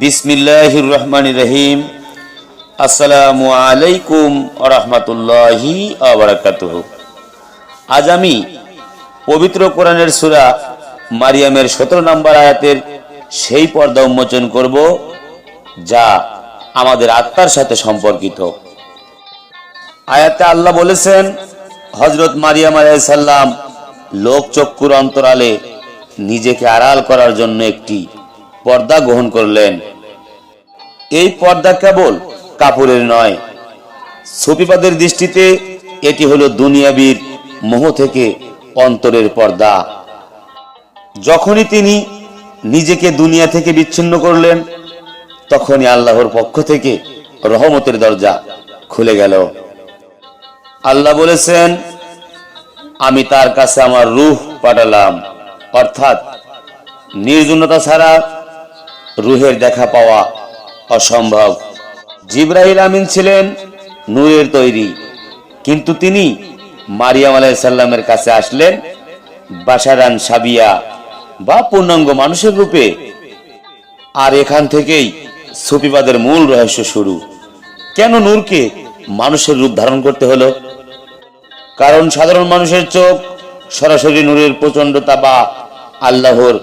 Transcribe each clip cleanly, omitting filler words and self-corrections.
বিসমিল্লাহির রহমানির রহিম। আসসালামু আলাইকুম ওয়া রাহমাতুল্লাহি ওয়া বারাকাতুহু। আজ আমি পবিত্র কোরআনের সূরা মারিয়ামের 17 নম্বর আয়াতের সেই পর্দা উন্মোচন করব যা আমাদের আত্মার সাথে সম্পর্কিত। আয়াতে আল্লাহ বলেছেন, হযরত মারিয়াম আলাইহিস সালাম লোকচক্ষুর অন্তরালে নিজেকে আড়াল করার জন্য একটি পর্দা গ্রহণ করলেন। এই পর্দা কেবল কাপড়ের নয়, সুফিবাদের দৃষ্টিতে এটি হলো দুনিয়াবীর মোহ থেকে অন্তরের পর্দা। যখনই তিনি নিজেকে দুনিয়া থেকে বিচ্ছিন্ন করলেন, তখনই আল্লাহর পক্ষ থেকে রহমতের দরজা খুলে গেল। আল্লাহ বলেছেন, আমি তার কাছে আমার রূহ পাঠালাম, অর্থাৎ নির্জনতা ছাড়া রূহের দেখা পাওয়া অসম্ভব। জিবরাইল আমিন ছিলেন নূরের তৈরি, কিন্তু তিনি মারিয়াম আলাইহিস সালামের কাছে আসলেন বাশারান সাবিয়া বা পূর্ণাঙ্গ মানুষের রূপে। আর এখান থেকেই সুফিবাদের মূল রহস্য শুরু। কেন নূরকে মানুষের রূপ ধারণ করতে হলো? কারণ সাধারণ মানুষের চোখ সরাসরি নূরের প্রচন্ডতা বা আল্লাহর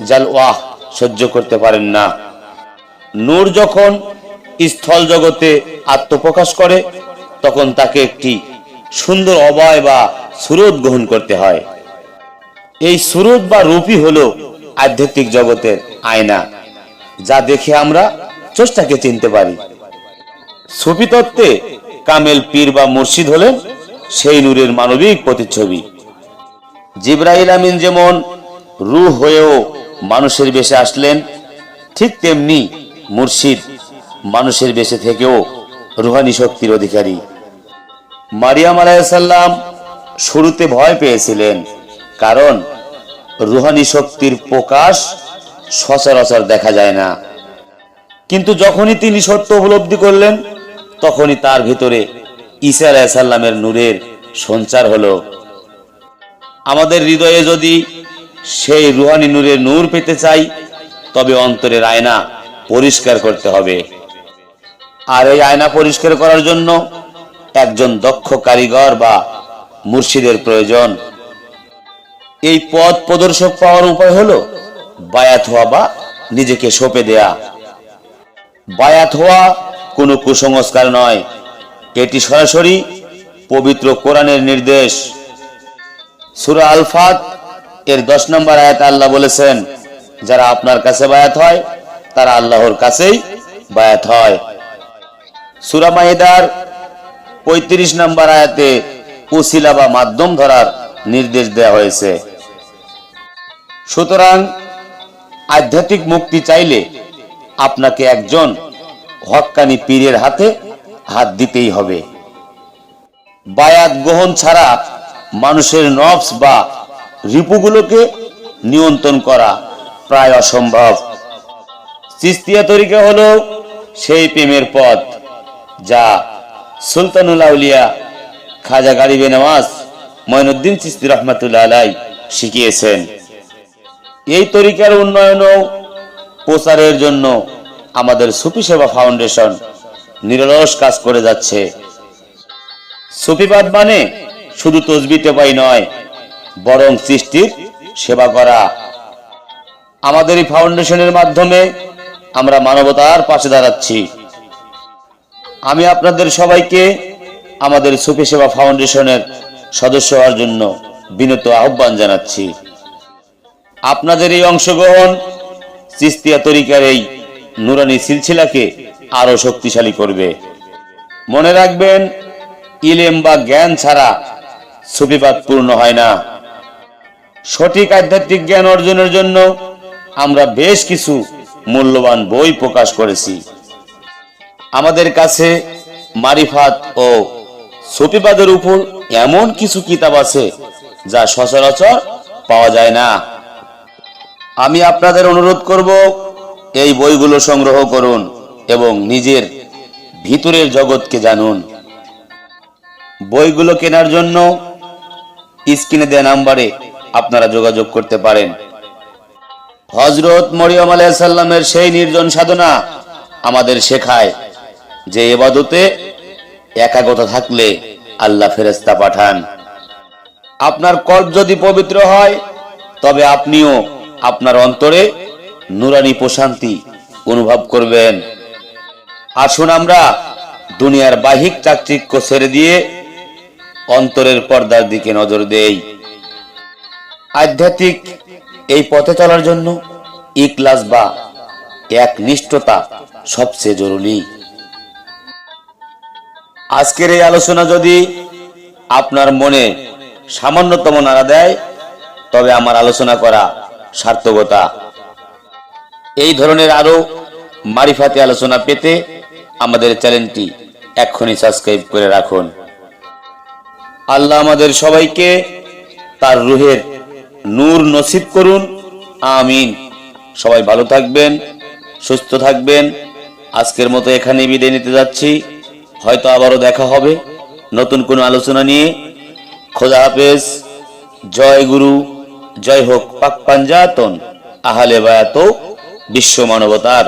জালওয়াহ সহ্য করতে পারেন না। নূর যখন স্থল জগতে আত্মপ্রকাশ করে, তখন তাকে একটি সুন্দর অবয় বা সুরত গ্রহণ করতে হয়। এই সুরত বা রূপই হলো আধ্যাত্মিক জগতের আয়না, যা দেখে আমরা স্রষ্টাকে চিনতে পারি। সুফি তত্ত্বে কামেল পীর বা মুর্শিদ হলেন সেই নূরের মানবিক প্রতিচ্ছবি। জিবরাইল আমিন যেমন রূহ হয়েও মানুষের বেশে আসলেন, ঠিক তেমনি মুর্শিদ মানুষের বেশে থেকেও রুহানি শক্তির অধিকারী। মারিয়াম আলাইহিস সালাম শুরুতে ভয় পেয়েছিলেন, কারণ রুহানি শক্তির প্রকাশ সচরাচর দেখা যায় না। কিন্তু যখনই তিনি সত্য উপলব্ধি করলেন, তখনই তার ভিতরে ঈসা আলাইহিস সালামের নূরের সঞ্চার হলো। আমাদের হৃদয়ে যদি সেই রুহানি নূরের নূর পেতে চাই, তবে অন্তরের আয়না পরিষ্কার করতে হবে। আর এই আয়না পরিষ্কার করার জন্য একজন দক্ষ কারিগর বা মুর্শিদের প্রয়োজন। এই পথ প্রদর্শক পাওয়ার উপায় হলো বায়াত হওয়া বা নিজেকে সঁপে দেয়া। বায়াত হওয়া কোনো কুসংস্কার নয়, এটি সরাসরি পবিত্র কোরআনের নির্দেশ। সূরা আল ফাত এর 10 নম্বর আয়াতে আল্লাহ বলেছেন, যারা আপনার কাছে বায়াত হয় তারা আল্লাহর কাছেই বায়াত হয়। সূরা মাইদার 35 নম্বর আয়াতে উসিলা বা মাধ্যম ধরার নির্দেশ দেওয়া হয়েছে। সুতরাং আধ্যাত্মিক মুক্তি চাইলে আপনাকে একজন হক্কানি পীরের হাতে হাত দিতেই হবে। বায়াত গ্রহণ ছাড়া মানুষের নফস বা রিপুগুলোকে নিয়ন্ত্রণ করা প্রায় অসম্ভব। চিশতিয়া তরিকা হলো সেই প্রেমের পথ যা সুলতানুল আউলিয়া খাজা গরিবে নওয়াজ মঈনুদ্দিন চিশতি রাহমাতুল্লাহ আলাইহি শিখিয়েছেন। এই তরিকার উন্নয়ন ও প্রচারের জন্য আমাদের সুফি সেবা ফাউন্ডেশন নিরলস কাজ করে যাচ্ছে। সুফিবাদ মানে শুধু তসবিহ টেপাই নয়, বরং সৃষ্টির সেবা করা। আমাদের এই ফাউন্ডেশনের মাধ্যমে আমরা মানবতার পাশে দাঁড়াচ্ছি। আমি আপনাদের সবাইকে আমাদের সুফি সেবা ফাউন্ডেশনের সদস্য হওয়ার জন্য বিনীত আহ্বান জানাচ্ছি। আপনাদের এই অংশগ্রহণ চিশতিয়া তরিকার এই নুরানি সিলসিলাকে আরো শক্তিশালী করবে। মনে রাখবেন, ইলম বা জ্ঞান ছাড়া সুফিবাদ পূর্ণ হয় না। সঠিক আধ্যাত্মিক জ্ঞান অর্জনের জন্য আমরা বেশ কিছু মূল্যবান বই প্রকাশ করেছি। আমাদের কাছে মারিফাত ও সুফিবাদের উপর এমন কিছু কিতাব আছে যা সচরাচর পাওয়া যায় না। আমি আপনাদের অনুরোধ করব, এই বইগুলো সংগ্রহ করুন এবং নিজের ভিতরের জগৎকে জানুন। বইগুলো কেনার জন্য স্ক্রিনে দেওয়া নাম্বারে আপনারা যোগাযোগ করতে পারেন। হযরত মরিয়ম আলাইহিস সালামের সেই নির্জন সাধনা আমাদের শেখায় যে ইবাদতে একাগ্রতা থাকলে আল্লাহ ফেরেশতা পাঠান। আপনার কল্প যদি পবিত্র হয় তবে আপনিও আপনার অন্তরে নূরানি প্রশান্তি অনুভব করবেন। আসুন আমরা দুনিয়ার বাহ্যিক চাকচিক্য ছেড়ে দিয়ে অন্তরের পর্দার দিকে নজর দেই। আধ্যাত্মিক এই পথে চলার জন্য ইখলাস বা একনিষ্ঠতা সবচেয়ে জরুরি। আজকের এই আলোচনা যদি আপনার মনে সামান্যতম নাড়া দেয় তবে আমার আলোচনা করা সার্থকতা। এই ধরনের আরো মারিফাতি আলোচনা পেতে আমাদের চ্যানেলটি এক্ষুনি সাবস্ক্রাইব করে রাখুন। আল্লাহ আমাদের সবাইকে তার রূহের নূর নসিব করুন, আমিন। সবাই ভালো থাকবেন, সুস্থ থাকবেন। আজকের মতো এখানে বিদায় নিতে যাচ্ছি। হয়তো আবারও দেখা হবে নতুন কোনো আলোচনা নিয়ে। খোদা হাফেজ। জয় গুরু, জয় হোক পাক পাঞ্জাতন আহলে বায়াত বিশ্ব মানবতার।